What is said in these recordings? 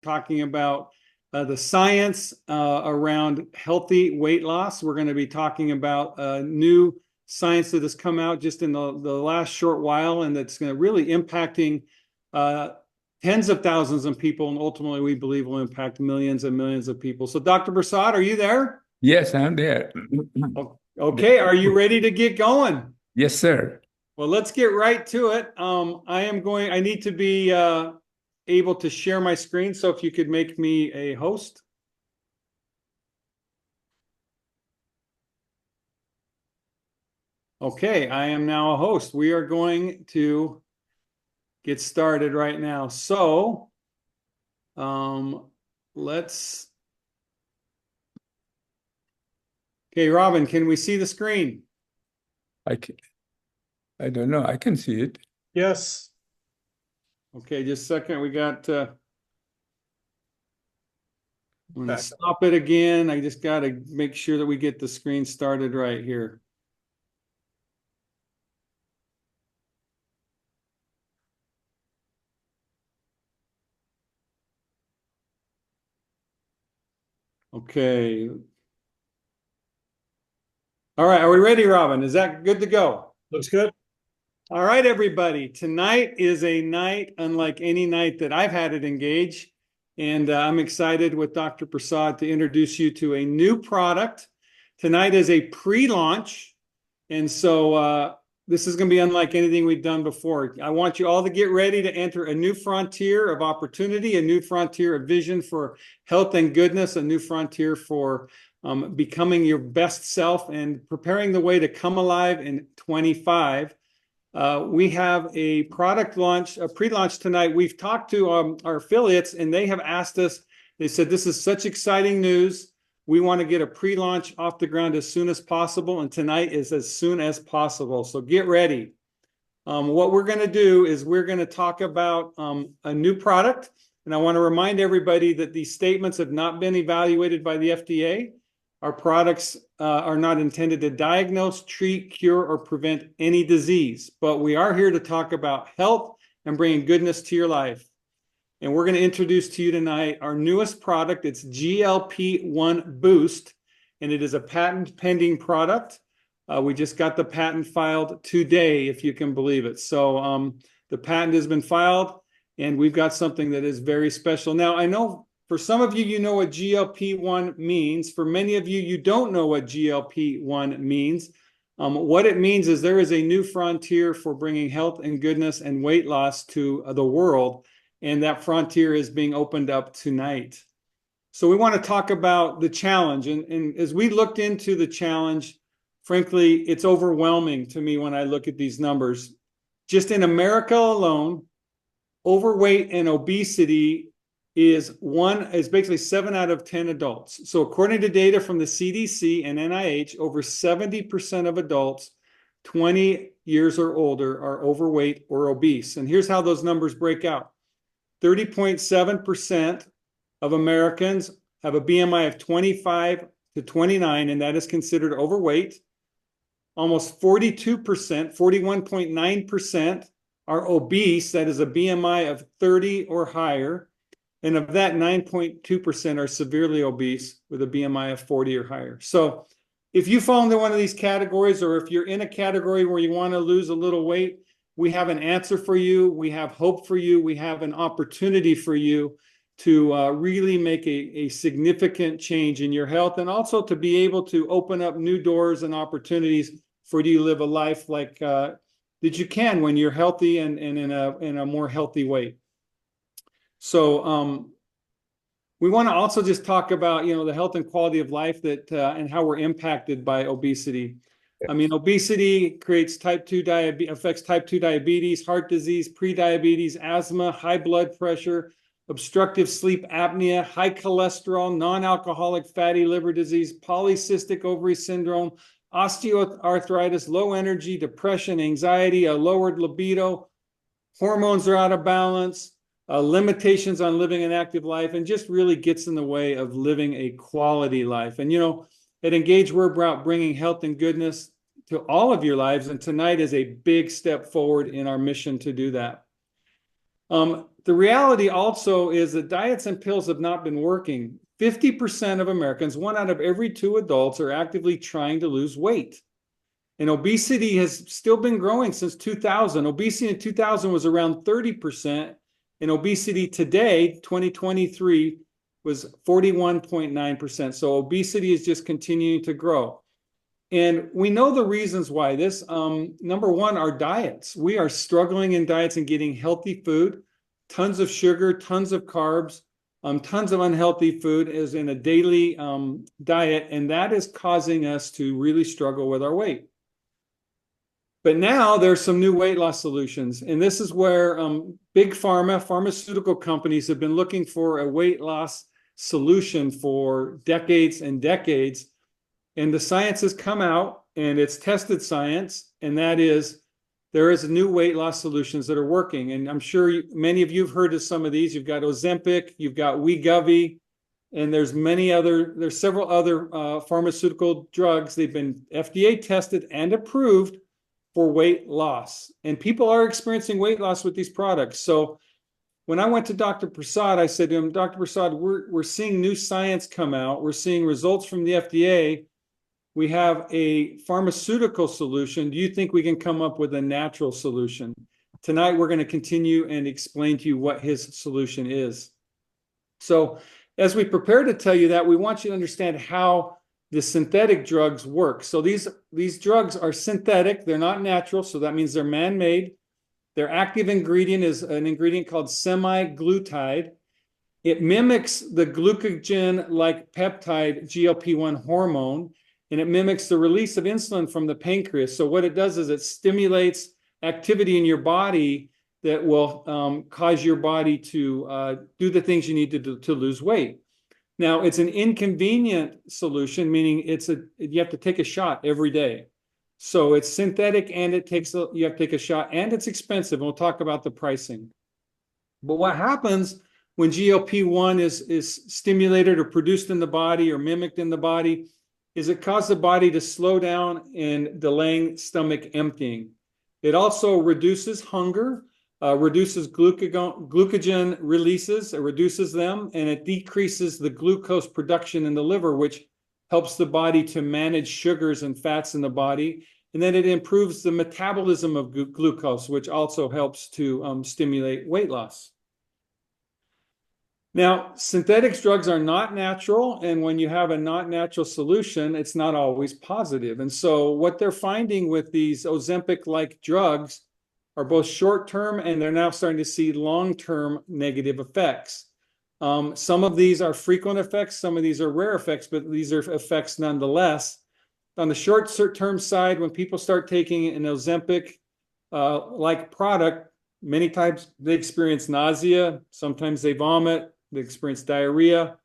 talking about the science around healthy weight loss. We're going to be talking about new science that has come out just in the last short while, and that's going to really impacting tens of thousands of people, and ultimately we believe will impact millions and millions of people. So Dr. Prasad, are you there? Yes, I'm there. Okay, are you ready to get going? Yes, sir. Well, let's get right to it. I need to be able to share my screen. So if you could make me a host. Okay, I am now a host. We are going to get started right now. So let's, okay, Robin, can we see the screen? I can, I don't know. I can see it. Yes. Okay, just a second. We got, I'm going to stop it again. I just got to make sure that we get the screen started right here. Okay. All right. Are we ready, Robin? Is that good to go? Looks good. All right, everybody. Tonight is a night unlike any night that I've had at Engage. And I'm excited with Dr. Prasad to introduce you to a new product. Tonight is a pre-launch. And so this is going to be unlike anything we've done before. I want you all to get ready to enter a new frontier of opportunity, a new frontier of vision for health and goodness, a new frontier for becoming your best self and preparing the way to come alive in 25. We have a product launch, a pre-launch tonight. We've talked to our affiliates and they have asked us, they said, this is such exciting news. We want to get a pre-launch off the ground as soon as possible. And tonight is as soon as possible. So get ready. What we're going to do is we're going to talk about a new product. And I want to remind everybody that these statements have not been evaluated by the FDA. Our products are not intended to diagnose, treat, cure, or prevent any disease, but we are here to talk about health and bringing goodness to your life. And we're going to introduce to you tonight our newest product. It's GLP-1 Boost, and it is a patent pending product. We just got the patent filed today, if you can believe it. So the patent has been filed, and we've got something that is very special. Now, I know for some of you, you know what GLP-1 means. For many of you, you don't know what GLP-1 means. What it means is there is a new frontier for bringing health and goodness and weight loss to the world, and that frontier is being opened up tonight. So we want to talk about the challenge. And as we looked into the challenge, frankly, it's overwhelming to me when I look at these numbers. Just in America alone, overweight and obesity is basically 7 out of 10 adults. So according to data from the CDC and NIH, over 70% of adults 20 years or older are overweight or obese. And here's how those numbers break out. 30.7% of Americans have a BMI of 25 to 29, and that is considered overweight. Almost 42%, 41.9% are obese, that is a BMI of 30 or higher. And of that, 9.2% are severely obese with a BMI of 40 or higher. So if you fall into one of these categories, or if you're in a category where you want to lose a little weight, we have an answer for you. We have hope for you. We have an opportunity for you to really make a significant change in your health, and also to be able to open up new doors and opportunities for you to live a life like that you can when you're healthy and in a more healthy way. So we want to also just talk about, the health and quality of life that and how we're impacted by obesity. I mean, obesity creates affects type 2 diabetes, heart disease, prediabetes, asthma, high blood pressure, obstructive sleep apnea, high cholesterol, non-alcoholic fatty liver disease, polycystic ovary syndrome, osteoarthritis, low energy, depression, anxiety, a lowered libido, hormones are out of balance, limitations on living an active life, and just really gets in the way of living a quality life. And, at Engage, we're about bringing health and goodness to all of your lives. And tonight is a big step forward in our mission to do that. the reality also is that diets and pills have not been working. 50% of Americans, 1 out of every 2 adults, are actively trying to lose weight. And obesity has still been growing since 2000. Obesity in 2000 was around 30%, and obesity today, 2023, was 41.9%. So obesity is just continuing to grow. And we know the reasons why this. Number one, our diets. We are struggling in diets and getting healthy food, tons of sugar, tons of carbs, tons of unhealthy food is in a daily diet, and that is causing us to really struggle with our weight. But now there's some new weight loss solutions, and this is where big pharmaceutical companies have been looking for a weight loss solution for decades and decades. And the science has come out, and it's tested science, and that is there is new weight loss solutions that are working. And I'm sure many of you have heard of some of these. You've got Ozempic, you've got Wegovy, and there's several other pharmaceutical drugs. They've been FDA tested and approved for weight loss. And people are experiencing weight loss with these products. So when I went to Dr. Prasad, I said to him, Dr. Prasad, we're seeing new science come out. We're seeing results from the FDA. We have a pharmaceutical solution. Do you think we can come up with a natural solution? Tonight, we're going to continue and explain to you what his solution is. So as we prepare to tell you that, we want you to understand how the synthetic drugs work. So these drugs are synthetic. They're not natural. So that means they're man-made. Their active ingredient is an ingredient called semaglutide. It mimics the glucagon-like peptide GLP-1 hormone, and it mimics the release of insulin from the pancreas. So what it does is it stimulates activity in your body that will cause your body to do the things you need to do to lose weight. Now, it's an inconvenient solution, meaning you have to take a shot every day. So it's synthetic, and you have to take a shot, and it's expensive. And we'll talk about the pricing. But what happens when GLP-1 is stimulated or produced in the body or mimicked in the body is it causes the body to slow down in delaying stomach emptying. It also reduces hunger, reduces glucagon releases, it reduces them, and it decreases the glucose production in the liver, which helps the body to manage sugars and fats in the body. And then it improves the metabolism of glucose, which also helps to stimulate weight loss. Now, synthetic drugs are not natural, and when you have a not natural solution, it's not always positive. And so what they're finding with these Ozempic-like drugs are both short-term, and they're now starting to see long-term negative effects. Some of these are frequent effects, some of these are rare effects, but these are effects nonetheless. On the short-term side, when people start taking an Ozempic-like product, many times they experience nausea, sometimes they vomit, they experience diarrhea,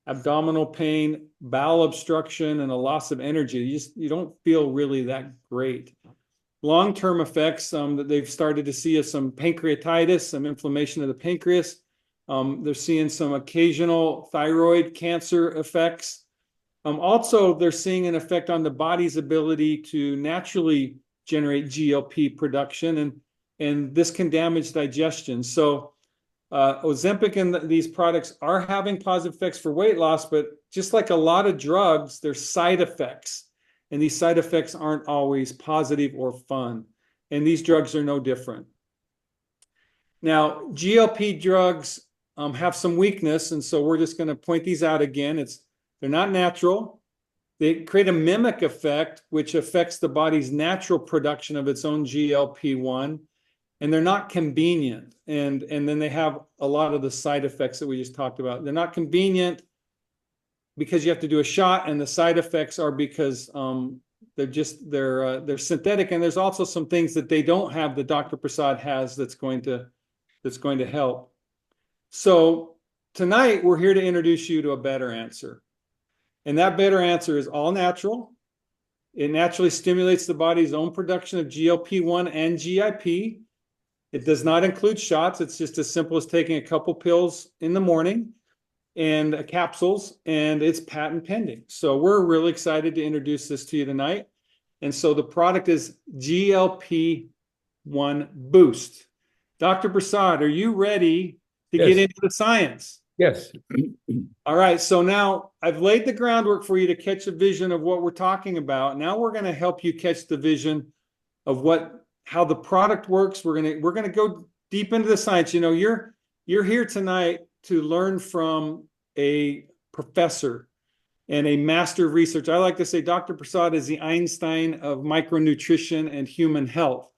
abdominal pain, bowel obstruction, and a loss of energy. You don't feel really that great. Long-term effects that they've started to see is some pancreatitis, some inflammation of the pancreas. They're seeing some occasional thyroid cancer effects. Also, they're seeing an effect on the body's ability to naturally generate GLP production, and this can damage digestion. So Ozempic and these products are having positive effects for weight loss, but just like a lot of drugs, there's side effects. And these side effects aren't always positive or fun. And these drugs are no different. Now, GLP drugs have some weakness, and so we're just going to point these out again. They're not natural. They create a mimic effect, which affects the body's natural production of its own GLP-1, and they're not convenient. And then they have a lot of the side effects that we just talked about. They're not convenient because you have to do a shot, and the side effects are because they're synthetic, and there's also some things that they don't have that Dr. Prasad has that's going to help. So tonight we're here to introduce you to a better answer. And that better answer is all natural. It naturally stimulates the body's own production of GLP-1 and GIP. It does not include shots. It's just as simple as taking a couple pills in the morning and capsules, and it's patent pending. So we're really excited to introduce this to you tonight. And so the product is GLP-1 Boost. Dr. Prasad, are you ready to get Yes. into the science. Yes. All right, so now I've laid the groundwork for you to catch a vision of what we're talking about. Now we're going to help you catch the vision of how the product works. We're going to go deep into the science. You know, you're here tonight to learn from a professor and a master of research. I like to say Dr. Prasad is the Einstein of micronutrition and human health.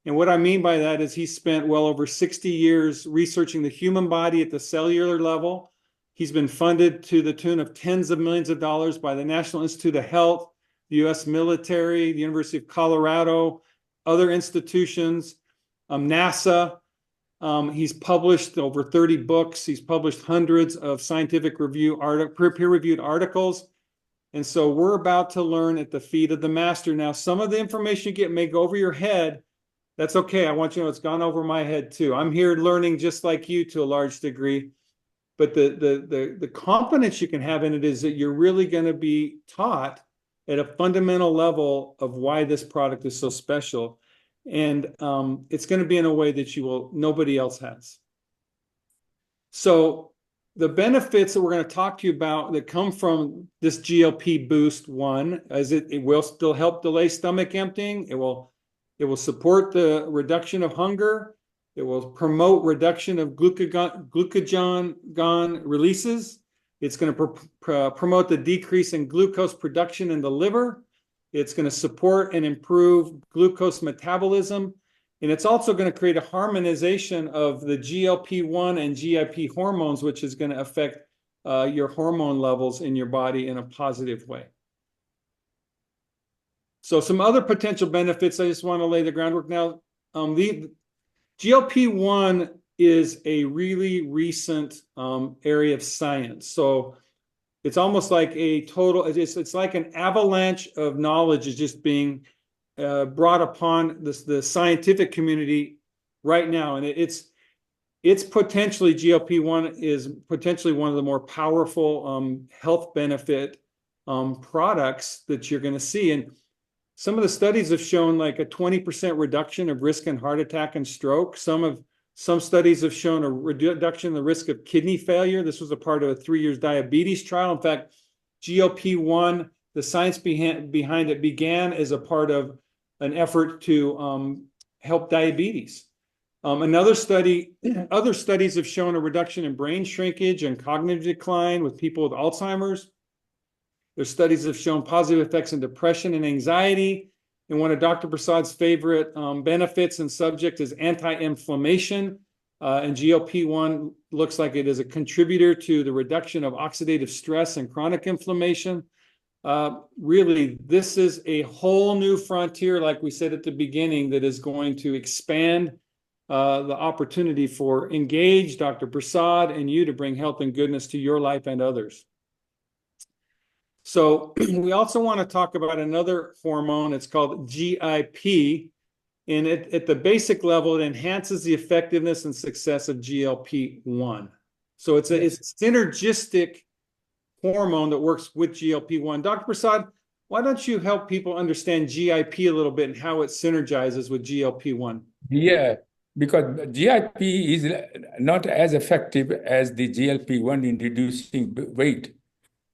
And what I mean by that is he spent well over 60 years researching the human body at the cellular level. He's been funded to the tune of tens of millions of dollars by the National Institute of Health, the U.S. military, the University of Colorado, other institutions, NASA. He's published over 30 books. He's published hundreds of peer-reviewed articles. And so we're about to learn at the feet of the master. Now, some of the information you get may go over your head. That's okay. I want you to know it's gone over my head too. I'm here learning just like you to a large degree. But the confidence you can have in it is that you're really going to be taught at a fundamental level of why this product is so special. And it's going to be in a way that nobody else has. So the benefits that we're going to talk to you about that come from this GLP boost, one, is it will still help delay stomach emptying. It will support the reduction of hunger. It will promote reduction of glucagon releases. It's going to promote the decrease in glucose production in the liver. It's going to support and improve glucose metabolism. And it's also going to create a harmonization of the GLP-1 and GIP hormones, which is going to affect your hormone levels in your body in a positive way. So some other potential benefits, I just want to lay the groundwork now. The GLP-1 is a really recent area of science. So it's almost like it's like an avalanche of knowledge is just being brought upon the scientific community right now. And it's potentially, GLP-1 is potentially one of the more powerful health benefit products that you're going to see. And some of the studies have shown like a 20% reduction of risk in heart attack and stroke. Some studies have shown a reduction in the risk of kidney failure. This was a part of a 3-year diabetes trial. In fact, GLP-1, the science behind it began as a part of an effort to help diabetes. Other studies have shown a reduction in brain shrinkage and cognitive decline with people with Alzheimer's. There's studies that have shown positive effects in depression and anxiety. And one of Dr. Prasad's favorite benefits and subject is anti-inflammation. And GLP-1 looks like it is a contributor to the reduction of oxidative stress and chronic inflammation. Really, this is a whole new frontier, like we said at the beginning, that is going to expand the opportunity for Engage, Dr. Prasad, and you to bring health and goodness to your life and others. So we also want to talk about another hormone. It's called GIP. And at the basic level, it enhances the effectiveness and success of GLP-1. So it's a synergistic hormone that works with GLP-1. Dr. Prasad, why don't you help people understand GIP a little bit and how it synergizes with GLP-1? Yeah, because GIP is not as effective as the GLP-1 in reducing weight,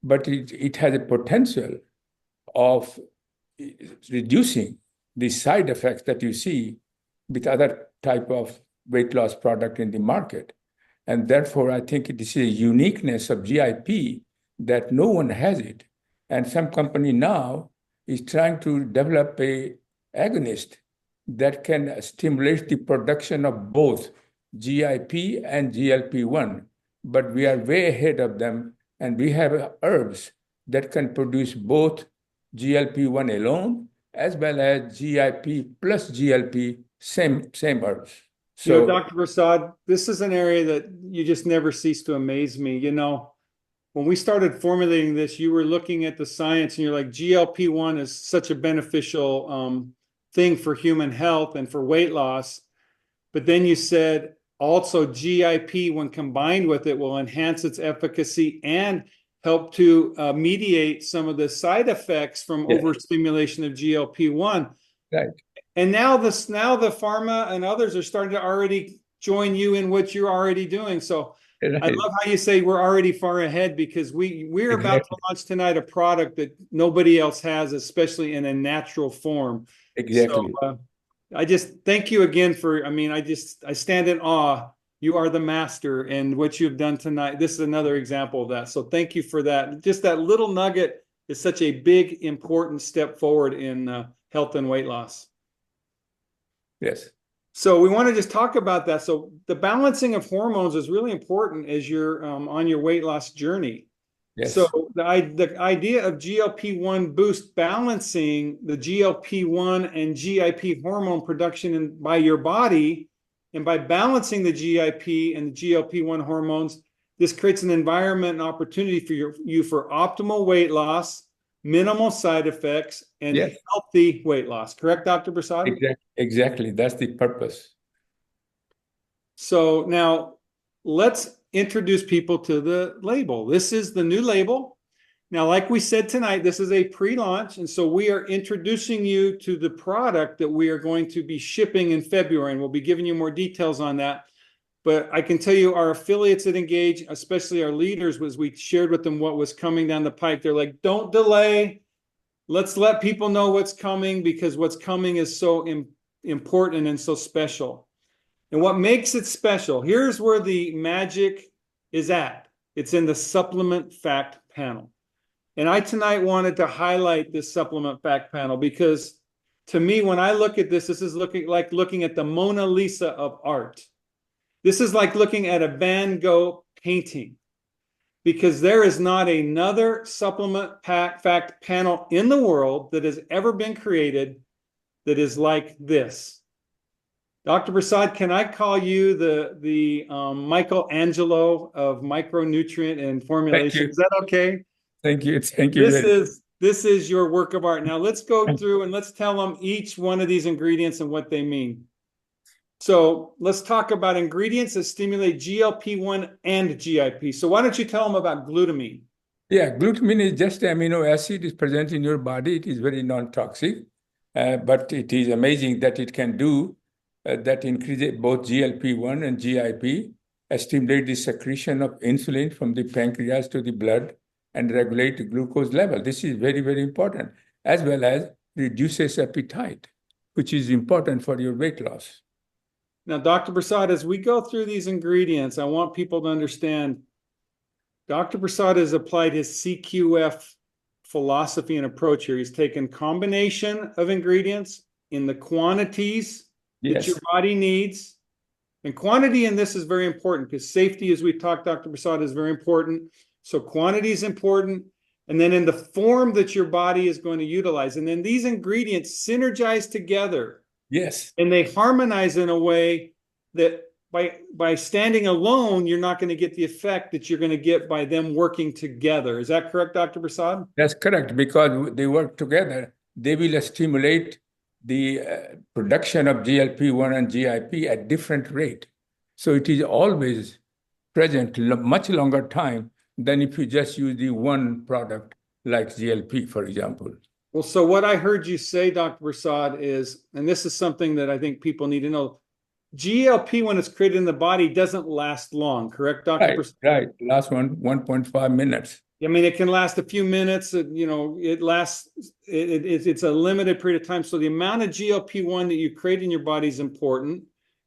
but it has a potential of reducing the side effects that you see with other type of weight loss product in the market. And therefore, I think this is a uniqueness of GIP that no one has it. And some company now is trying to develop a agonist that can stimulate the production of both GIP and GLP-1. But we are way ahead of them, and we have herbs that can produce both GLP-1 alone as well as GIP plus GLP, same herbs. So, Dr. Prasad, this is an area that you just never cease to amaze me. When we started formulating this, you were looking at the science and you're like, GLP-1 is such a beneficial thing for human health and for weight loss. But then you said also GIP, when combined with it, will enhance its efficacy and help to mediate some of the side effects from overstimulation of GLP-1. Right. And now the pharma and others are starting to already join you in what you're already doing. So I Right. love how you say we're already far ahead because we're about to Exactly. launch tonight a product that nobody else has, especially in a natural form. So Exactly. I just thank you again for, I mean, I stand in awe. You are the master, and what you've done tonight, this is another example of that. So thank you for that. Just that little nugget is such a big, important step forward in health and weight loss. Yes. So we want to just talk about that. So the balancing of hormones is really important as you're on your weight loss journey. So Yes. the idea of GLP-1 boost balancing the GLP-1 and GIP hormone production by your body, and by balancing the GIP and the GLP-1 hormones, this creates an environment and opportunity for you for optimal weight loss, minimal side effects, and Yes. healthy weight loss. Correct, Dr. Prasad? Exactly. Exactly. That's the purpose. So now let's introduce people to the label. This is the new label. Now, like we said tonight, this is a pre-launch, and so we are introducing you to the product that we are going to be shipping in February, and we'll be giving you more details on that. But I can tell you our affiliates at Engage, especially our leaders, was we shared with them what was coming down the pike. They're like, don't delay. Let's let people know what's coming because what's coming is so important and so special. And what makes it special, here's where the magic is at. It's in the supplement fact panel. And I tonight wanted to highlight this supplement fact panel because to me, when I look at this, this is looking at the Mona Lisa of art. This is like looking at a Van Gogh painting because there is not another supplement fact panel in the world that has ever been created that is like this. Dr. Prasad, can I call you the Michelangelo of micronutrient and Thank formulation? you. Is that okay? Thank you. Thank you This very is this is your work of art. Now let's go much. through and let's tell them each one of these ingredients and what they mean. So let's talk about ingredients that stimulate GLP-1 and GIP. So why don't you tell them about glutamine? Yeah, glutamine is just amino acid is present in your body. It is very non-toxic, but it is amazing that it can do that increase both GLP-1 and GIP, stimulate the secretion of insulin from the pancreas to the blood and regulate the glucose level. This is very, very important, as well as reduces appetite, which is important for your weight loss. Now, Dr. Prasad, as we go through these ingredients, I want people to understand Dr. Prasad has applied his CQF philosophy and approach here. He's taken combination of ingredients in the quantities that your Yes, body needs. And quantity in this is very important because safety, as we talked, Dr. Prasad, is very important. So quantity is important. And then in the form that your body is going to utilize. And then these ingredients synergize together yes. and they harmonize in a way that by standing alone, you're not going to get the effect that you're going to get by them working together. Is that correct, Dr. Prasad? That's correct, because they work together. They will stimulate the production of GLP-1 and GIP at different rate. So it is always present much longer time than if you just use the one product like GLP, for example. Well, so what I heard you say, Dr. Prasad, is, and this is something that I think people need to know, GLP, when it's created in the body, doesn't last long, correct, Dr. Right, Prasad? right. Last one, 1.5 minutes. I mean, it can last a few minutes. It lasts. It's a limited period of time. So the amount of GLP-1 that you create in your body is important,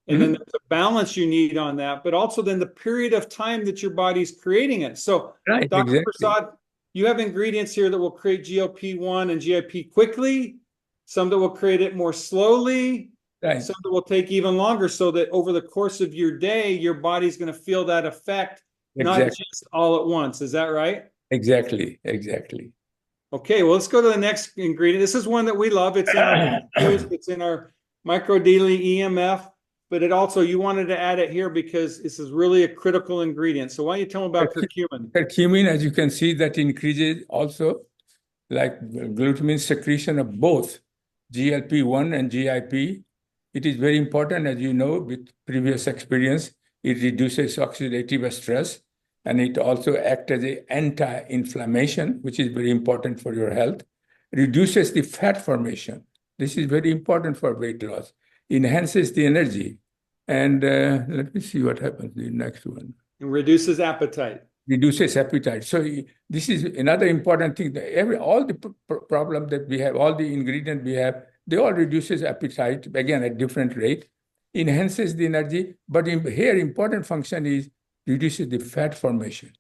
and then Mhm. there's a balance you need on that. But also then the period of time that your body's creating it. So, Right, Dr. exactly. Prasad, you have ingredients here that will create GLP-1 and GIP quickly. Some that will create it more slowly. Right, Some that will take even longer. So that over the course of your day, your body's going to feel that effect, not exactly, just all at once. Is that right? exactly, exactly. Okay, well, let's go to the next ingredient. This is one that we love. It's in our infused, it's in our micro daily EMF, but it also, you wanted to add it here because this is really a critical ingredient. So why don't you tell me about curcumin? Curcumin, as you can see, that increases also like glutamine secretion of both GLP-1 and GIP. It is very important, as you know, with previous experience, it reduces oxidative stress, and it also acts as an anti-inflammation, which is very important for your health, reduces the fat formation. This is very important for weight loss, enhances the energy, And let me see what happens the next one. And reduces appetite. Reduces appetite. So this is another important thing. All the problem that we have, all the ingredient we have, they all reduces appetite again at different rate, enhances the energy. But here, important function is reduces the fat formation,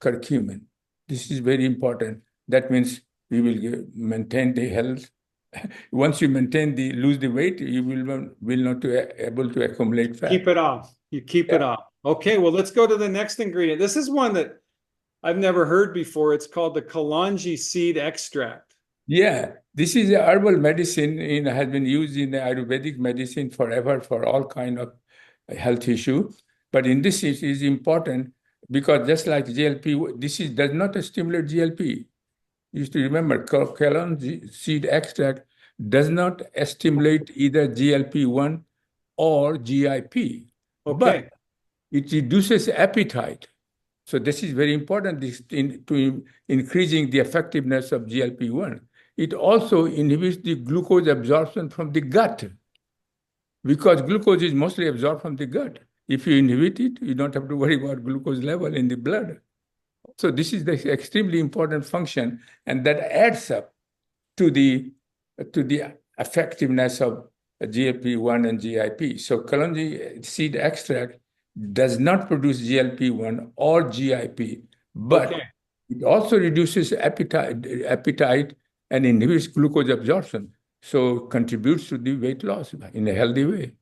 curcumin. This is very important. That means we will maintain the health. Once you lose the weight, you will not able to accumulate fat. Keep it off. You keep it off. Okay, well, let's go to the next ingredient. This is one that I've never heard before. It's called the Kalonji seed extract. Yeah, this is a herbal medicine has been used in the Ayurvedic medicine forever for all kind of health issue. But in this it is important because just like GLP, does not stimulate GLP. You have to remember, Kalonji seed extract does not stimulate either GLP-1 or GIP, Okay. but it reduces appetite. So this is very important to increasing the effectiveness of GLP-1. It also inhibits the glucose absorption from the gut because glucose is mostly absorbed from the gut. If you inhibit it, you don't have to worry about glucose level in the blood. So this is the extremely important function, and that adds up to the effectiveness of GLP-1 and GIP. So Kalonji seed extract does not produce GLP-1 or GIP, but it also reduces appetite and inhibits glucose absorption. So contributes to the weight loss in a healthy way.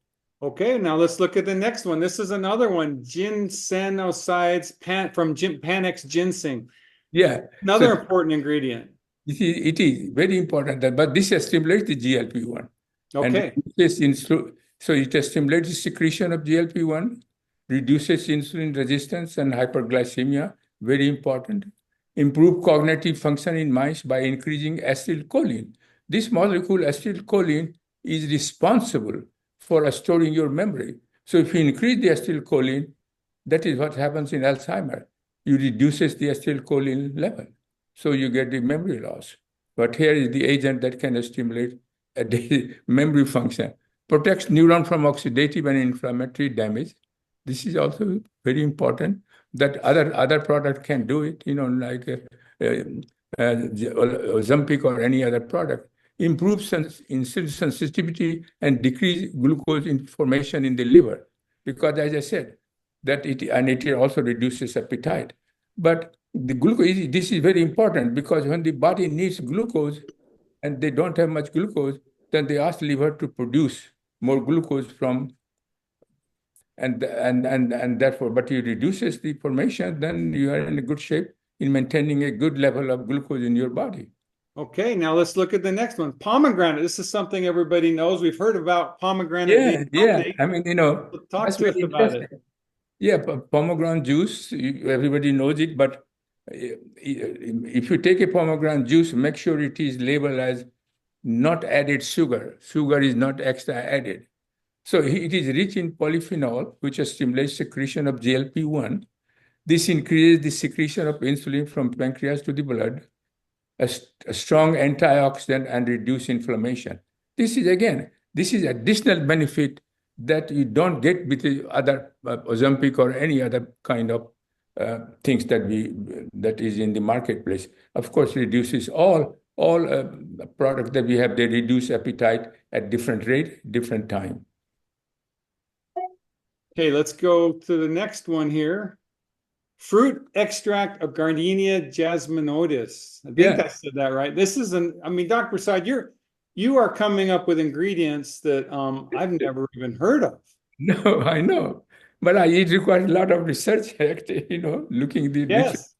Okay, now let's look at the next one. This is another one, ginsenosides from Panax ginseng. Yeah. Another important ingredient. It is very important, but this stimulates the GLP-1. Okay. So it stimulates the secretion of GLP-1, reduces insulin resistance and hyperglycemia, very important. Improve cognitive function in mice by increasing acetylcholine. This molecule, acetylcholine, is responsible for storing your memory. So if you increase the acetylcholine, that is what happens in Alzheimer's. You reduces the acetylcholine level. So you get the memory loss. But here is the agent that can stimulate the memory function, protects neuron from oxidative and inflammatory damage. This is also very important that other product can do it, like Ozempic or any other product. Improves insulin sensitivity and decrease glucose formation in the liver. Because as I said, it also reduces appetite. But the glucose, this is very important because when the body needs glucose and they don't have much glucose, then they ask liver to produce more glucose and therefore, but it reduces the formation, then you are in a good shape in maintaining a good level of glucose in your body. Okay, now let's look at the next one. Pomegranate. This is something everybody knows. We've heard about pomegranate. Yeah. I mean, talk that's to us very about it. interesting. Yeah, pomegranate juice, everybody knows it, but if you take a pomegranate juice, make sure it is labeled as not added sugar. Sugar is not extra added. So it is rich in polyphenol, which stimulates secretion of GLP-1. This increases the secretion of insulin from pancreas to the blood, a strong antioxidant, and reduce inflammation. This is additional benefit that you don't get with the other Ozempic or any other kind of things that is in the marketplace. Of course, reduces all products that we have. They reduce appetite at different rate, different time. Okay, let's go to the next one here. Fruit extract of Gardenia jasminoides. I think I said that right. This is Dr. Prasad, you are coming up with ingredients that I've never even heard of. No, I know. But it requires a lot of research, looking at the yes.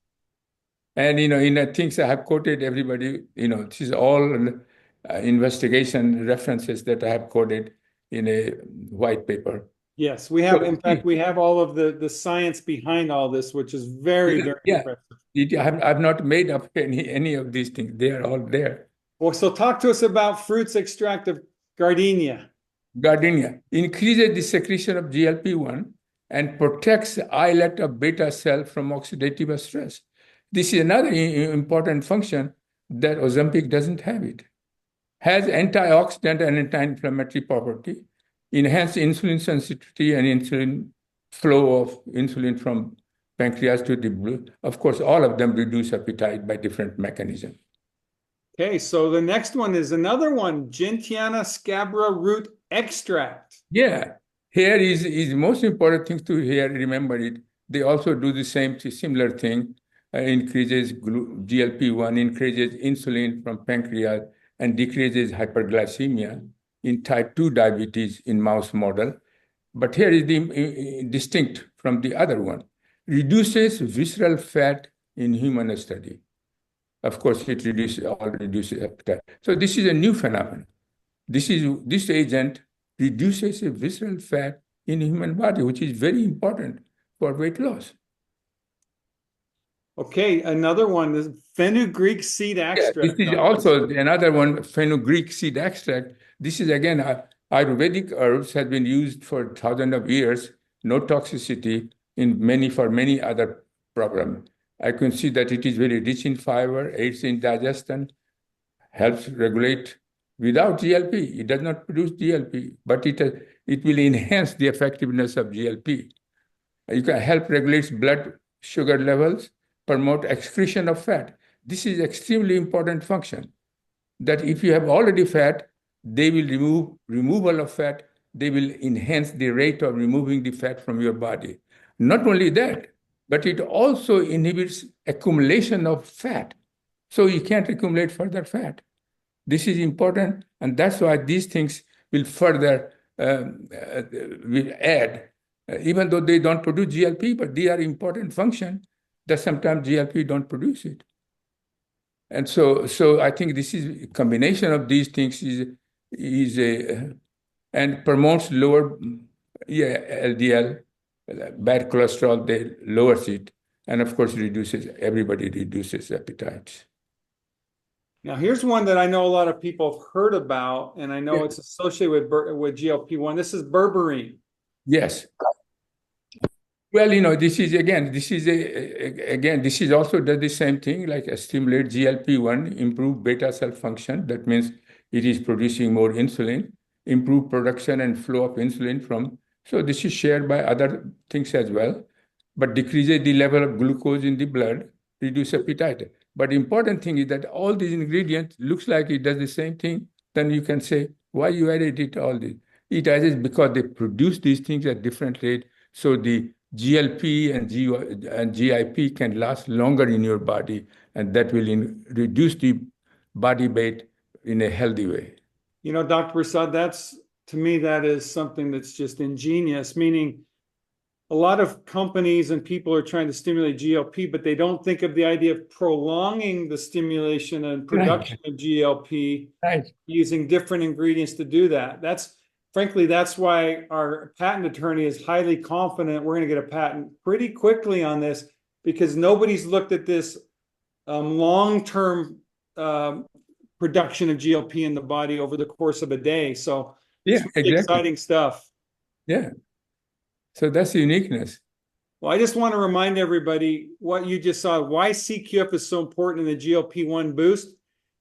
And, in things I have quoted everybody, this is all investigation references that I have quoted in a white paper. Yes, we have. In fact, we have all of the science behind all this, which is very, very impressive. I've not made up any of these things. They are all there. Well, so talk to us about fruits extract of Gardenia. Gardenia increases the secretion of GLP-1 and protects islet of beta cell from oxidative stress. This is another important function that Ozempic doesn't have. It has antioxidant and anti-inflammatory property, enhance insulin sensitivity and insulin flow of insulin from pancreas to the blood. Of course, all of them reduce appetite by different mechanisms. Okay, so the next one is another one, Gentiana scabra root extract. Yeah, here is most important thing to here. Remember it. They also do the same similar thing. Increases GLP-1, increases insulin from pancreas, and decreases hyperglycemia in type 2 diabetes in mouse model. But here is the distinct from the other one. Reduces visceral fat in human study. Of course, it reduces appetite. So this is a new phenomenon. This agent reduces visceral fat in human body, which is very important for weight loss. Okay, another one is fenugreek seed Yeah, this extract. is also another one, fenugreek seed extract. This is again, Ayurvedic herbs have been used for thousands of years, no toxicity for many other problems. I can see that it is very rich in fiber, aids in digestion, helps regulate without GLP. It does not produce GLP, but it will enhance the effectiveness of GLP. You can help regulate blood sugar levels, promote excretion of fat. This is extremely important function. That if you have already fat, they will removal of fat. They will enhance the rate of removing the fat from your body. Not only that, but it also inhibits accumulation of fat. So you can't accumulate further fat. This is important, and that's why these things will further will add, even though they don't produce GLP, but they are important function that sometimes GLP don't produce it. And so I think this is a combination of these things is a and promotes lower LDL, bad cholesterol, they lowers it, and of course everybody reduces appetite. Now, here's one that I know a lot of people have heard about, and I know it's associated with GLP-1. This is berberine. Yes. Well, this is also does the same thing, like stimulate GLP-1, improve beta cell function. That means it is producing more insulin, improve production and flow of insulin so this is shared by other things as well, but decreases the level of glucose in the blood, reduce appetite. But important thing is that all these ingredients looks like it does the same thing. Then you can say, why you added it all this? It adds because they produce these things at different rate. So the GLP and GIP can last longer in your body, and that will reduce the body weight in a healthy way. Dr. Prasad, to me, that is something that's just ingenious, meaning a lot of companies and people are trying to stimulate GLP, but they don't think of the idea of prolonging the stimulation and production of GLP using different ingredients to do that. Frankly, that's why our patent attorney is highly confident we're going to get a patent pretty quickly on this, because nobody's looked at this long-term production of GLP in the body over the course of a day. So it's really exciting stuff. Yeah. So that's the uniqueness. Well, I just want to remind everybody what you just saw, why CQF is so important in the GLP-1 boost,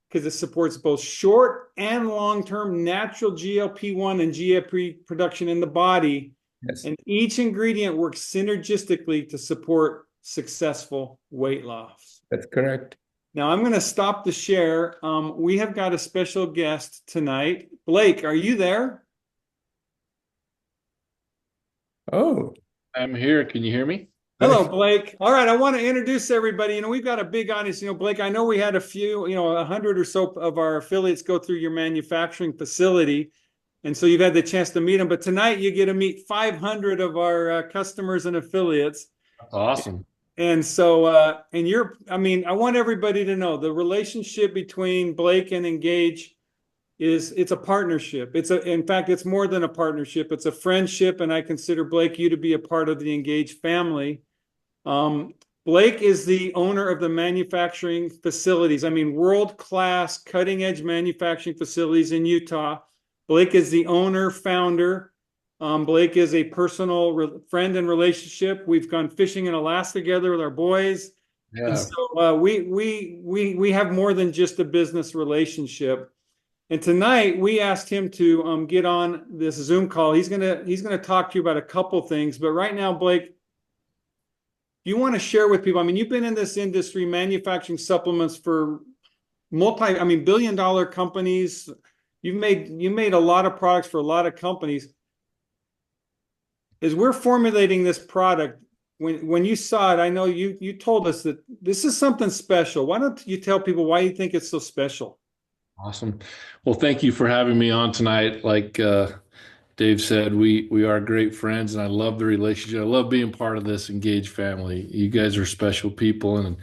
because it supports both short and long-term natural GLP-1 and GIP production in the body. Yes. And each ingredient works synergistically to support successful weight loss. That's correct. Now I'm going to stop the share. We have got a special guest tonight. Blake, are you there? Oh, I'm here. Can you hear me? Hello, Blake. All right, I want to introduce everybody. We've got a big audience. Blake, I know we had a few, 100 or so of our affiliates go through your manufacturing facility. And so you've had the chance to meet them. But tonight you get to meet 500 of our customers and affiliates. Awesome. And so, I want everybody to know the relationship between Blake and Engage it's a partnership. In fact, it's more than a partnership. It's a friendship, and I consider Blake, you to be a part of the Engage family. Blake is the owner of the manufacturing facilities. World-class, cutting-edge manufacturing facilities in Utah. Blake is the owner, founder. Blake is a personal friend and relationship. We've gone fishing in Alaska together with our boys. Yeah. And so we have more than just a business relationship. And tonight we asked him to get on this Zoom call. He's gonna talk to you about a couple things. But right now, Blake, you want to share with people? I mean, you've been in this industry manufacturing supplements for billion-dollar companies. You made a lot of products for a lot of companies. As we're formulating this product, when you saw it, I know you told us that this is something special. Why don't you tell people why you think it's so special? Awesome. Well, thank you for having me on tonight. Like Dave said, we are great friends, and I love the relationship. I love being part of this engaged family. You guys are special people, and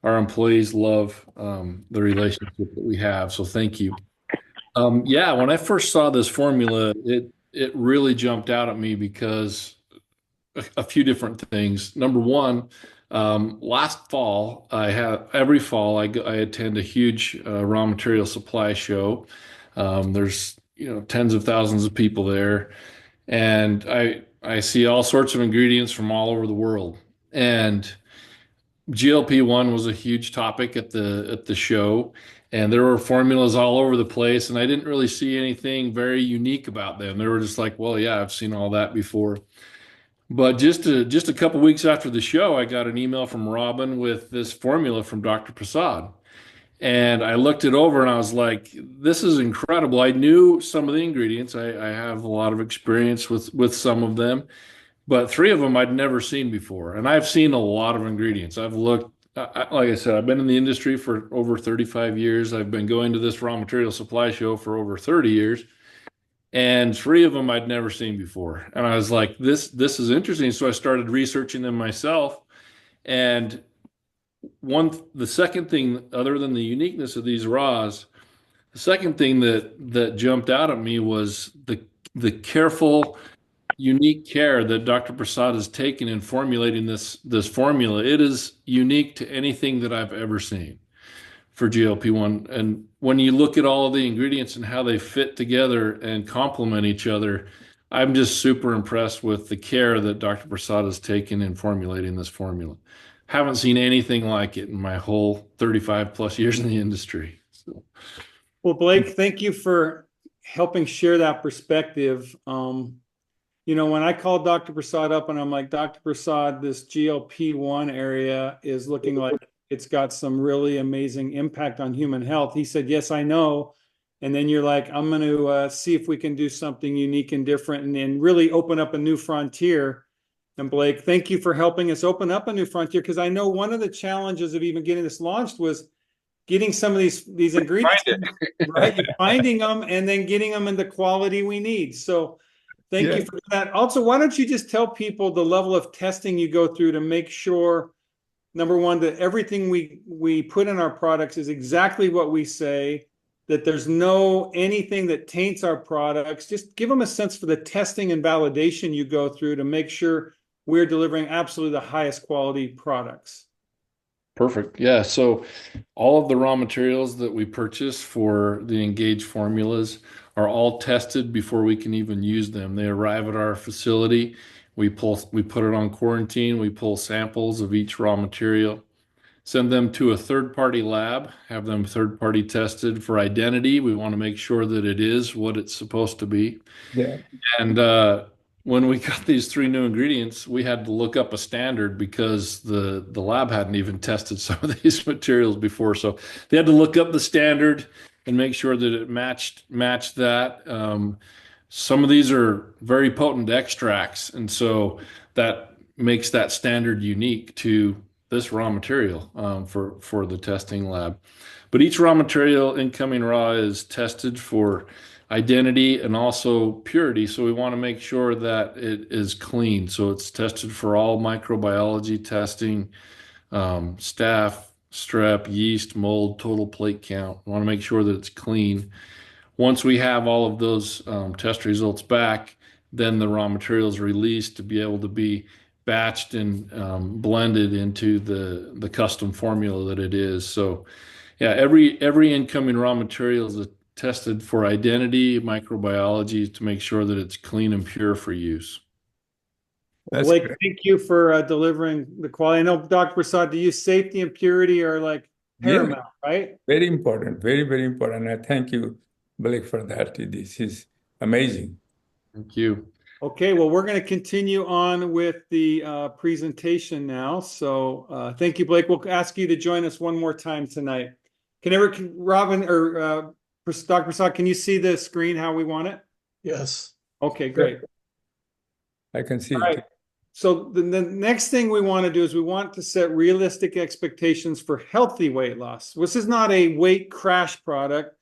our employees love the relationship that we have. So thank you. Yeah, when I first saw this formula, it really jumped out at me because a few different things. Number one, last fall, I have every fall I attend a huge raw material supply show. There's tens of thousands of people there, and I see all sorts of ingredients from all over the world. And GLP-1 was a huge topic at the show, and there were formulas all over the place, and I didn't really see anything very unique about them. They were just like, well, yeah, I've seen all that before. But just a couple weeks after the show, I got an email from Robin with this formula from Dr. Prasad. And I looked it over and I was like, this is incredible. I knew some of the ingredients. I have a lot of experience with some of them, but three of them I'd never seen before. And I've seen a lot of ingredients. I've looked, like I said, I've been in the industry for over 35 years. I've been going to this raw material supply show for over 30 years. And three of them I'd never seen before. And I was like, this is interesting. So I started researching them myself. And the second thing, other than the uniqueness of these raws, the second thing that jumped out at me was the careful, unique care that Dr. Prasad has taken in formulating this formula. It is unique to anything that I've ever seen for GLP-1. And when you look at all of the ingredients and how they fit together and complement each other, I'm just super impressed with the care that Dr. Prasad has taken in formulating this formula. Haven't seen anything like it in my whole 35 plus years in the industry. So. Well, Blake, thank you for helping share that perspective. When I called Dr. Prasad up and I'm like, Dr. Prasad, this GLP-1 area is looking like it's got some really amazing impact on human health. He said, yes, I know. And then you're like, I'm going to see if we can do something unique and different and really open up a new frontier. And Blake, thank you for helping us open up a new frontier, because I know one of the challenges of even getting this launched was getting some of these ingredients, right? Finding them and then getting them in the quality we need. So thank you for that. Also, why don't you just tell people the level of testing you go through to make sure, number one, that everything we put in our products is exactly what we say, that there's anything that taints our products. Just give them a sense for the testing and validation you go through to make sure we're delivering absolutely the highest quality products. Perfect. Yeah. So all of the raw materials that we purchase for the Engage formulas are all tested before we can even use them. They arrive at our facility. We put it on quarantine. We pull samples of each raw material, send them to a third-party lab, have them third-party tested for identity. We want to make sure that it is what it's supposed to be. Yeah. And when we got these three new ingredients, we had to look up a standard because the lab hadn't even tested some of these materials before. So they had to look up the standard and make sure that it matched that. Some of these are very potent extracts, and so that makes that standard unique to this raw material for the testing lab. But each raw material, incoming raw, is tested for identity and also purity. So we want to make sure that it is clean. So it's tested for all microbiology testing, staph, strep, yeast, mold, total plate count. We want to make sure that it's clean. Once we have all of those test results back, then the raw material is released to be able to be batched and blended into the custom formula that it is. So yeah, every incoming raw material is tested for identity, microbiology to make sure that it's clean and pure for use. That's Blake, great. thank you for delivering the quality. I know, Dr. Prasad, to you, safety and purity are like paramount, right? Very important, very, very important. I thank you Blake, for that. This is amazing. Thank you. Okay, well, we're going to continue on with the presentation now. So thank you, Blake. We'll ask you to join us one more time tonight. Robin or Dr. Prasad, can you see the screen how we want it? Yes. Okay, great. I can see All it. right. So the next thing we want to do is we want to set realistic expectations for healthy weight loss. This is not a weight crash product.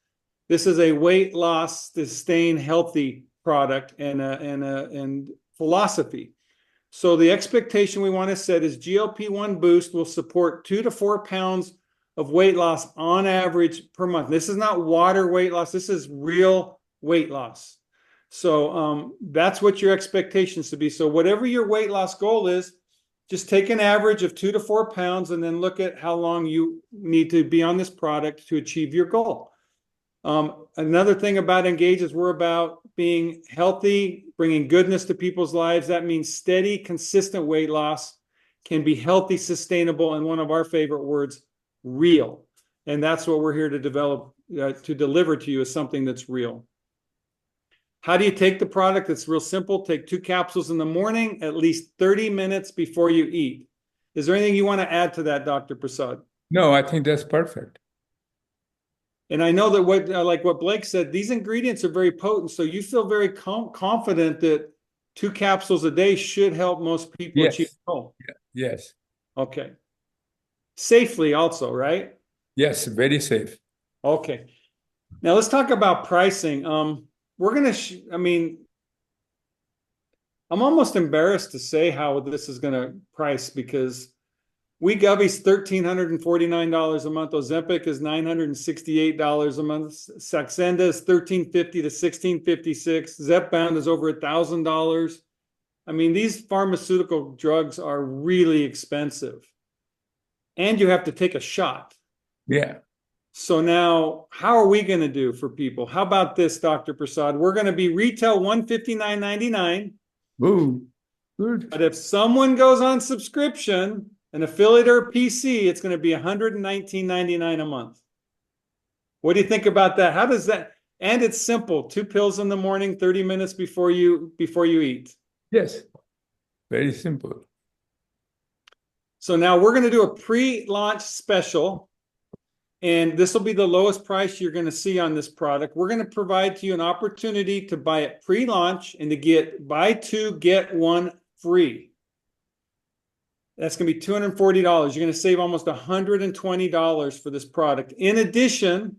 This is a weight loss, sustain healthy product and philosophy. So the expectation we want to set is GLP-1 boost will support 2 to 4 pounds of weight loss on average per month. This is not water weight loss. This is real weight loss. So that's what your expectations to be. So whatever your weight loss goal is, just take an average of 2 to 4 pounds and then look at how long you need to be on this product to achieve your goal. Another thing about Engage is we're about being healthy, bringing goodness to people's lives. That means steady, consistent weight loss can be healthy, sustainable, and one of our favorite words, real. And that's what we're here to develop, to deliver to you is something that's real. How do you take the product? It's real simple. Take 2 capsules in the morning, at least 30 minutes before you eat. Is there anything you want to add to that, Dr. Prasad? No, I think that's perfect. And I know that like what Blake said, these ingredients are very potent. So you feel very confident that 2 capsules a day should help most people achieve the goal. Yes. Okay. Safely also, right? Yes, very safe. Okay. Now let's talk about pricing. We're going to, I'm almost embarrassed to say how this is going to price because Wegovy's $1,349 a month. Ozempic is $968 a month. Saxenda is $1,350 to $1,656. Zepbound is over $1,000. I mean, these pharmaceutical drugs are really expensive. And you have to take a shot. Yeah. So now, how are we going to do for people? How about this, Dr. Prasad? We're going to be retail $159.99. Ooh, good. But if someone goes on subscription, an affiliate or a PC, it's going to be $119.99 a month. What do you think about that? How does that? And it's simple: 2 pills in the morning, 30 minutes before you eat. Yes, very simple. So now we're going to do a pre-launch special. And this will be the lowest price you're going to see on this product. We're going to provide to you an opportunity to buy it pre-launch and to get buy 2, get 1 free. That's going to be $240. You're going to save almost $120 for this product. In addition,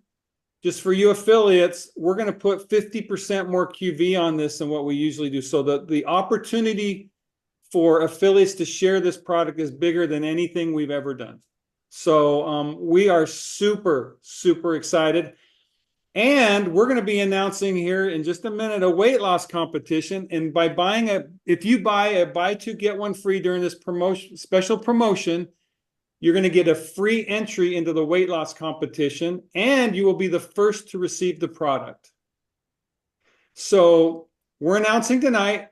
just for you affiliates, we're going to put 50% more QV on this than what we usually do. So the opportunity for affiliates to share this product is bigger than anything we've ever done. So we are super, super excited. And we're going to be announcing here in just a minute a weight loss competition. And by if you buy a buy 2, get 1 free during this special promotion, you're going to get a free entry into the weight loss competition, and you will be the first to receive the product. So we're announcing tonight.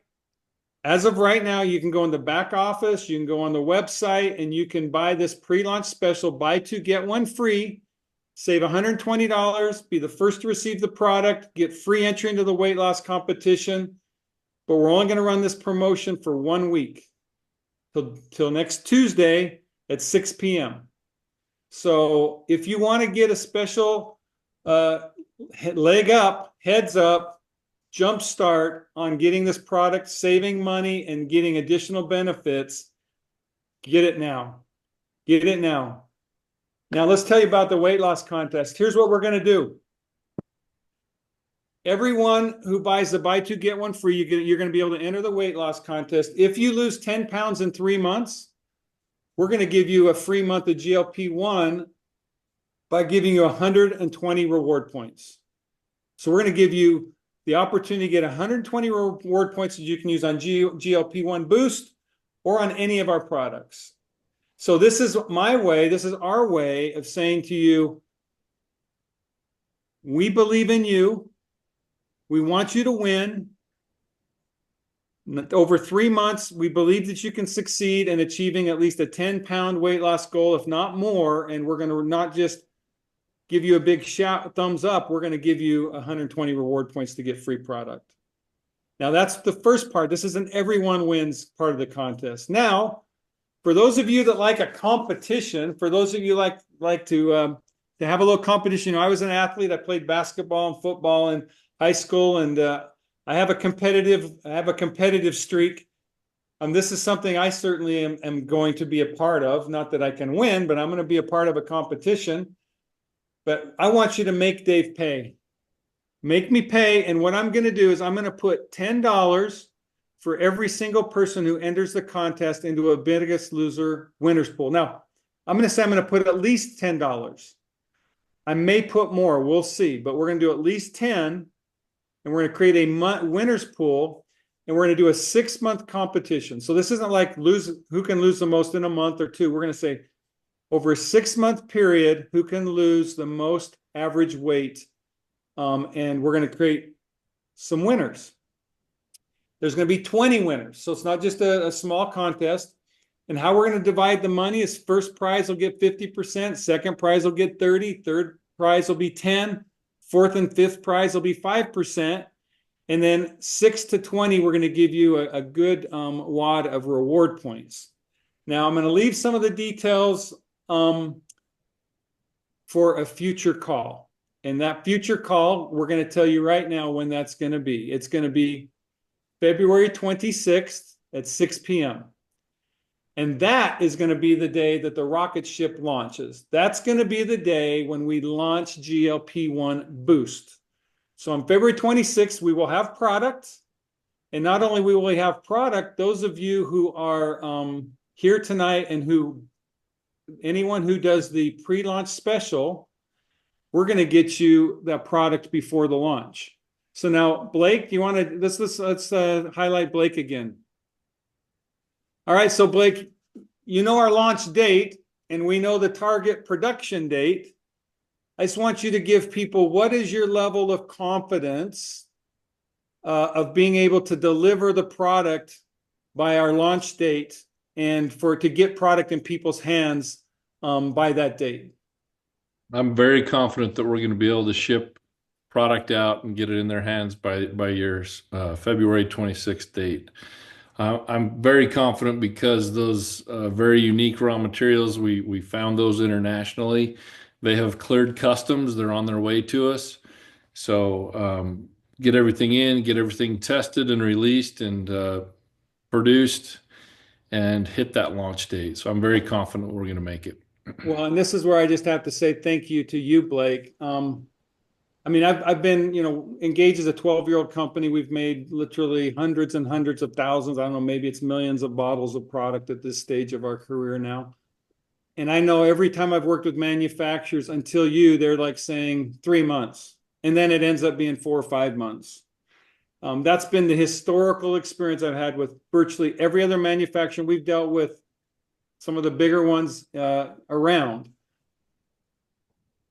As of right now, you can go in the back office, you can go on the website, and you can buy this pre-launch special, buy 2, get 1 free, save $120, be the first to receive the product, get free entry into the weight loss competition. But we're only going to run this promotion for 1 week, till next Tuesday at 6 p.m. So if you want to get a special leg up, heads up, jump start on getting this product, saving money, and getting additional benefits, get it now. Get it now. Now, let's tell you about the weight loss contest. Here's what we're going to do. Everyone who buys the buy 2, get 1 free, you're going to be able to enter the weight loss contest. If you lose 10 pounds in 3 months, we're going to give you a free month of GLP-1 by giving you 120 reward points. So we're going to give you the opportunity to get 120 reward points that you can use on GLP-1 Boost or on any of our products. So this is my way, this is our way of saying to you, we believe in you. We want you to win. Over 3 months, we believe that you can succeed in achieving at least a 10-pound weight loss goal, if not more. And we're going to not just give you a big shout, thumbs up, we're going to give you 120 reward points to get free product. Now that's the first part. This isn't everyone wins part of the contest. Now, for those of you that like a competition, for those of you like to have a little competition, I was an athlete. I played basketball and football in high school, and I have a competitive streak. This is something I certainly am going to be a part of. Not that I can win, but I'm going to be a part of a competition. But I want you to make Dave pay. Make me pay. And what I'm going to do is I'm going to put $10 for every single person who enters the contest into a Biggest Loser winners pool. Now, I'm going to say I'm going to put at least $10. I may put more. We'll see. But we're going to do at least 10. And we're going to create a winners pool. And we're going to do a 6-month competition. So this isn't like who can lose the most in a month or two. We're going to say over a 6-month period, who can lose the most average weight. And we're going to create some winners. There's going to be 20 winners. So it's not just a small contest. And how we're going to divide the money is first prize will get 50%, second prize will get 30%, third prize will be 10%, fourth and fifth prize will be 5%. And then 6 to 20, we're going to give you a good wad of reward points. Now, I'm going to leave some of the details for a future call. And that future call, we're going to tell you right now when that's going to be. It's going to be February 26th at 6 p.m. And that is going to be the day that the rocket ship launches. That's going to be the day when we launch GLP-1 Boost. So on February 26th, we will have product. And not only will we have product, those of you who are here tonight and anyone who does the pre-launch special, we're going to get you that product before the launch. So now, Blake, do you want to, let's highlight Blake again. All right, so Blake, you know our launch date, and we know the target production date. I just want you to give people, what is your level of confidence of being able to deliver the product by our launch date and to get product in people's hands by that date? I'm very confident that we're going to be able to ship product out and get it in their hands by your February 26th date. I'm very confident because those very unique raw materials, we found those internationally. They have cleared customs. They're on their way to us. So get everything in, get everything tested and released and produced and hit that launch date. So I'm very confident we're going to make it. Well, and this is where I just have to say thank you to you, Blake. I mean, I've been, engaged as a 12-year-old company. We've made literally hundreds and hundreds of thousands. I don't know, maybe it's millions of bottles of product at this stage of our career now. And I know every time I've worked with manufacturers until they're like saying 3 months. And then it ends up being 4 or 5 months. That's been the historical experience I've had with virtually every other manufacturer we've dealt with, some of the bigger ones around.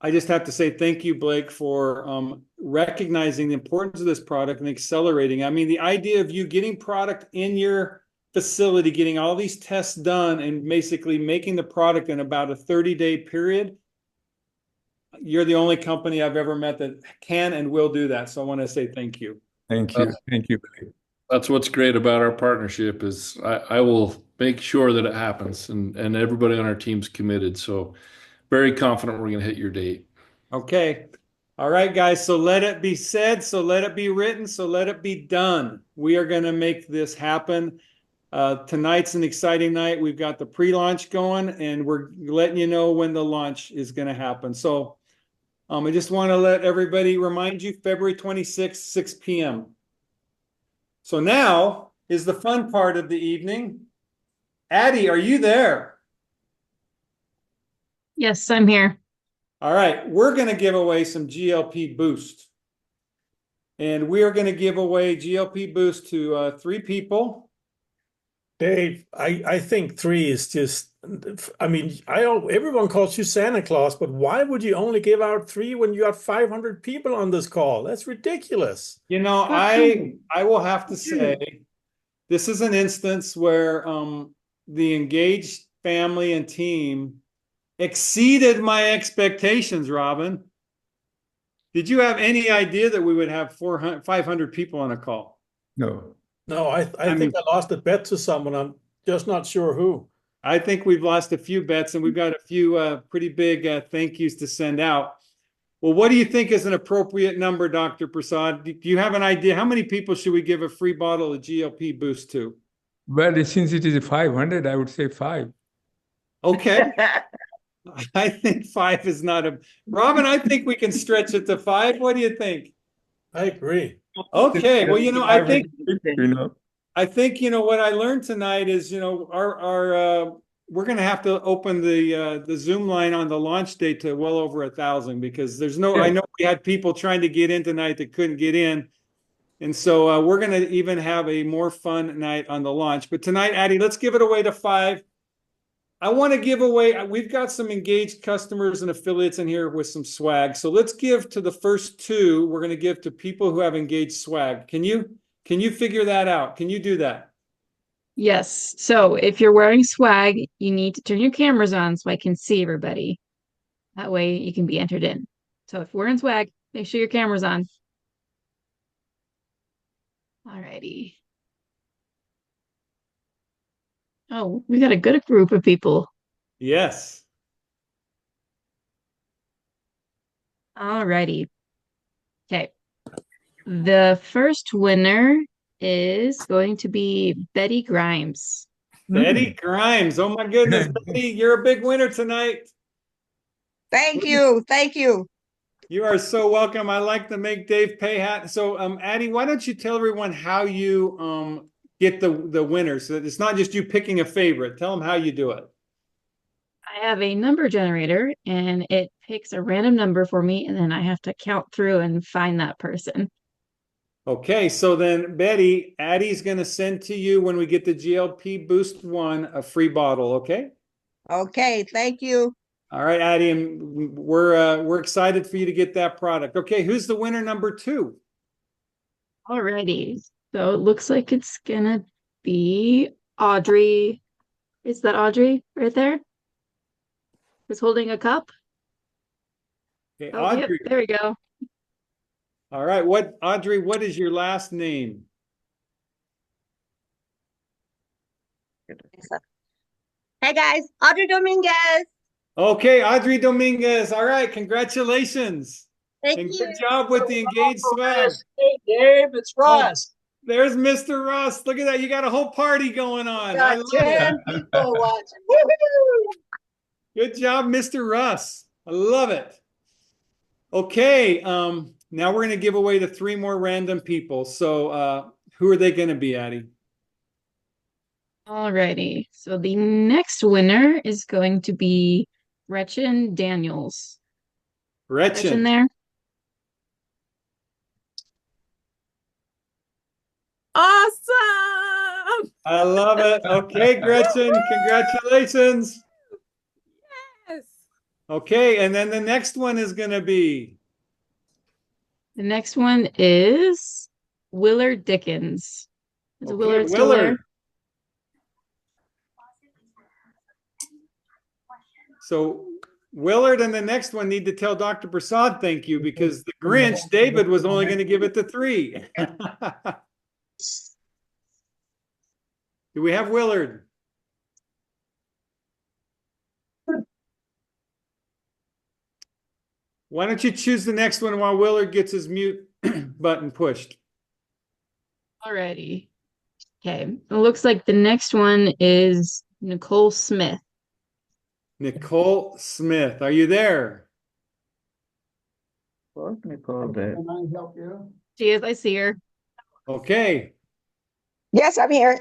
I just have to say thank you, Blake, for recognizing the importance of this product and accelerating. I mean, the idea of you getting product in your facility, getting all these tests done and basically making the product in about a 30-day period, you're the only company I've ever met that can and will do that. So I want to say thank you. Thank you. Thank you, Blake. That's what's great about our partnership is I will make sure that it happens and everybody on our team's committed. So very confident we're going to hit your date. Okay. All right, guys. So let it be said. So let it be written. So let it be done. We are going to make this happen. Tonight's an exciting night. We've got the pre-launch going and we're letting you know when the launch is going to happen. So I just want to let everybody remind you, February 26th, 6 p.m. So now is the fun part of the evening. Addie, are you there? Yes, I'm here. All right, we're going to give away some GLP Boost. And we are going to give away GLP Boost to 3 people. Dave, I think 3 is just, I mean, everyone calls you Santa Claus, but why would you only give out 3 when you have 500 people on this call? That's ridiculous. I will have to say, this is an instance where the engaged family and team exceeded my expectations, Robin. Did you have any idea that we would have 400, 500 people on a call? No. No, I I think mean- I lost a bet to someone. I'm just not sure who. I think we've lost a few bets and we've got a few pretty big thank yous to send out. Well, what do you think is an appropriate number, Dr. Prasad? Do you have an idea? How many people should we give a free bottle of GLP Boost to? Well, since it is 500, I would say 5. Okay. I think 5 is not a. Robin, I think we can stretch it to 5. What do you think? I agree. Okay. Well, I think what I learned tonight is, our we're going to have to open the Zoom line on the launch date to well over 1,000 because there's no. Yeah. I know we had people trying to get in tonight that couldn't get in, and so we're going to even have a more fun night on the launch. But tonight, Addie, let's give it away to 5. I want to give away. We've got some engaged customers and affiliates in here with some swag. So let's give to the first 2. We're going to give to people who have engaged swag. Can you figure that out? Can you do that? Yes. So if you're wearing swag, you need to turn your cameras on so I can see everybody. That way you can be entered in. So if we're in swag, make sure your camera's on. Alrighty. Oh, we got a good group of people. Yes. Alrighty. Okay. The first winner is going to be Betty Grimes. Betty Grimes. Oh my goodness, Betty, you're a big winner tonight. Thank you. Thank you. You are so welcome. I like to make Dave pay hat. So, Addie, why don't you tell everyone how you get the winners? So it's not just you picking a favorite. Tell them how you do it. I have a number generator and it picks a random number for me, and then I have to count through and find that person. Okay, so then Betty, Addie's going to send to you when we get the GLP Boost 1 a free bottle. Okay. Okay. Thank you. All right, Addie, and we're excited for you to get that product. Okay, who's the winner number 2? Alrighty. So it looks like it's gonna be Audrey. Is that Audrey right there? Who's holding a cup? Okay, Oh, yep, Audrey. there we go. All right, Audrey, what is your last name? Hey guys, Audrey Dominguez. Okay, Audrey Dominguez. All right, congratulations. Thank And you. good job with the engaged swag. Hey, Dave, it's Russ. There's Mr. Russ. Look at that. You got a whole party going on. I Got love it. 10 people watching. Woohoo! Good job, Mr. Russ. I love it. Okay, now we're going to give away to 3 more random people. So who are they going to be, Addie? Alrighty. So the next winner is going to be Gretchen Daniels. Gretchen Gretchen. there? Awesome! I love it. Okay, Gretchen, congratulations. Yes. Okay, and then the next one is going to be The next one is Willard Dickens. Is okay, Willard still there? Willard. So Willard and the next one need to tell Dr. Prasad thank you because the Grinch, David, was only going to give it to 3. Do we have Willard? Why don't you choose the next one while Willard gets his mute button pushed? Alrighty. Okay. It looks like the next one is Nicole Smith. Nicole Smith, are you there? Nicole, can I help you? She is, I see her. Okay. Yes, I'm here.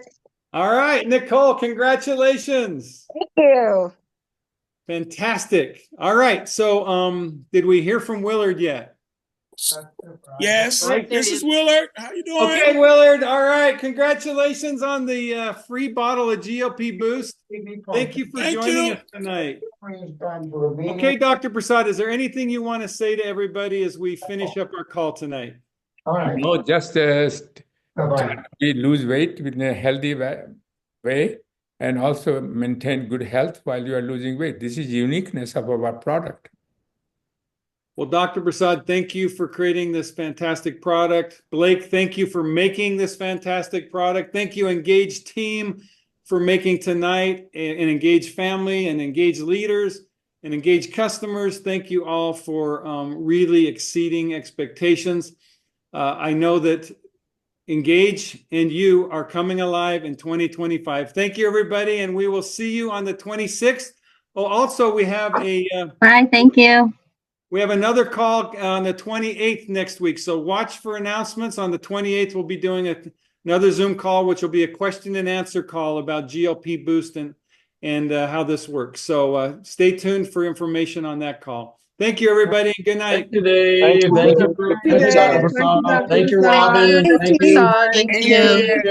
All right, Nicole, congratulations. Thank you. Fantastic. All right. So did we hear from Willard yet? Yes, Right, this there is it is. Willard. How you doing? Okay, Willard. All right. Congratulations on the free bottle of GLP Boost. Thank you for Thank joining you. us tonight. Okay, Dr. Prasad, is there anything you want to say to everybody as we finish up our call tonight? All right. No, just Bye-bye. we lose weight in a healthy way and also maintain good health while you are losing weight. This is uniqueness of our product. Well, Dr. Prasad, thank you for creating this fantastic product. Blake, thank you for making this fantastic product. Thank you, Engage team, for making tonight, and Engage family and Engage leaders and Engage customers. Thank you all for really exceeding expectations. I know that Engage and you are coming alive in 2025. Thank you, everybody, and we will see you on the 26th. Oh, also, we have Bye, thank you. we have another call on the 28th next week. So watch for announcements. On the 28th, we'll be doing another Zoom call, which will be a question and answer call about GLP boost and how this works. So stay tuned for information on that call. Thank you, everybody. Good night. Thank you, Dave. Thank you, Thank you, Dr. Dave. Prasad. Thank you, Robin. Thank Thank you. you. Thank you.